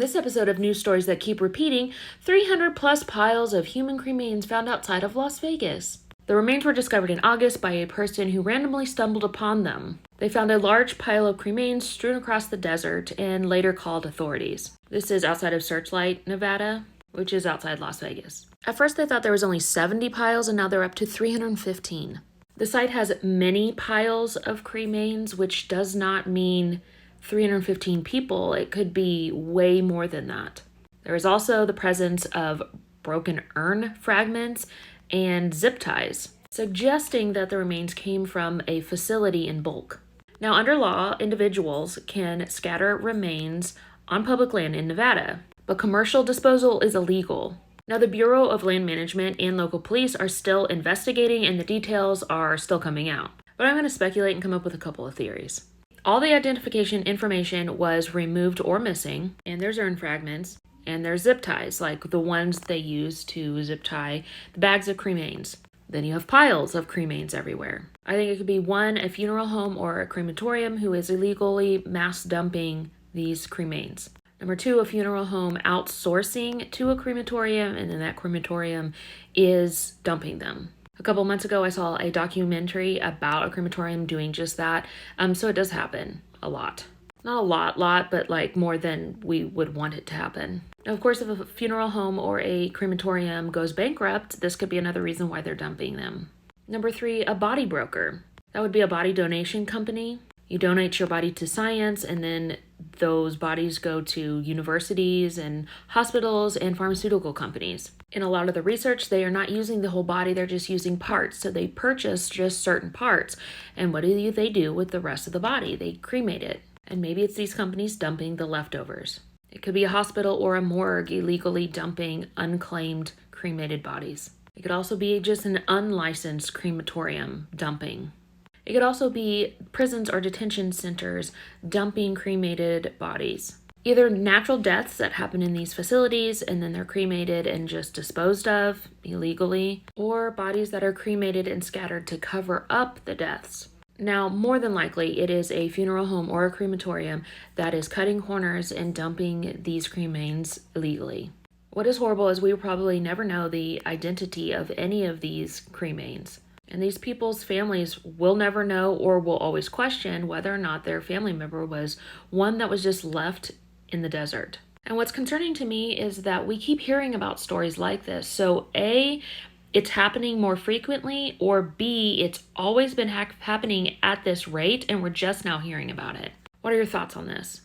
this episode of News Stories That Keep Repeating, 300 plus piles of human cremains found outside of Las Vegas. The remains were discovered in August by a person who randomly stumbled upon them. They found a large pile of cremains strewn across the desert and later called authorities. This is outside of Searchlight, Nevada, which is outside Las Vegas. At first they thought there was only 70 piles and now they're up to 315. The site has many piles of cremains, which does not mean 315 people. It could be way more than that. There is also the presence of broken urn fragments and zip ties, suggesting that the remains came from a facility in bulk. Now, under law, individuals can scatter remains on public land in Nevada, but commercial disposal is illegal. Now, the Bureau of Land Management and local police are still investigating and the details are still coming out. But I'm going to speculate and come up with a couple of theories. All the identification information was removed or missing, and there's urn fragments, and there's zip ties, like the ones they use to zip tie the bags of cremains. Then you have piles of cremains everywhere. I think it could be one, a funeral home or a crematorium who is illegally mass dumping these cremains. Number two, a funeral home outsourcing to a crematorium, and then that crematorium is dumping them. A couple months ago, I saw a documentary about a crematorium doing just that. So it does happen a lot. Not a lot, but like more than we would want it to happen. Now, of course, if a funeral home or a crematorium goes bankrupt, this could be another reason why they're dumping them. Number three, a body broker. That would be a body donation company. You donate your body to science, and then those bodies go to universities and hospitals and pharmaceutical companies. In a lot of the research, they are not using the whole body, they're just using parts. So they purchase just certain parts. And what do they do with the rest of the body? They cremate it. And maybe it's these companies dumping the leftovers. It could be a hospital or a morgue illegally dumping unclaimed cremated bodies. It could also be just an unlicensed crematorium dumping. It could also be prisons or detention centers dumping cremated bodies. Either natural deaths that happen in these facilities and then they're cremated and just disposed of illegally, or bodies that are cremated and scattered to cover up the deaths. Now, more than likely, it is a funeral home or a crematorium that is cutting corners and dumping these cremains illegally. What is horrible is we will probably never know the identity of any of these cremains. And these people's families will never know or will always question whether or not their family member was one that was just left in the desert. And what's concerning to me is that we keep hearing about stories like this. So A, it's happening more frequently, or B, it's always been happening at this rate and we're just now hearing about it. What are your thoughts on this?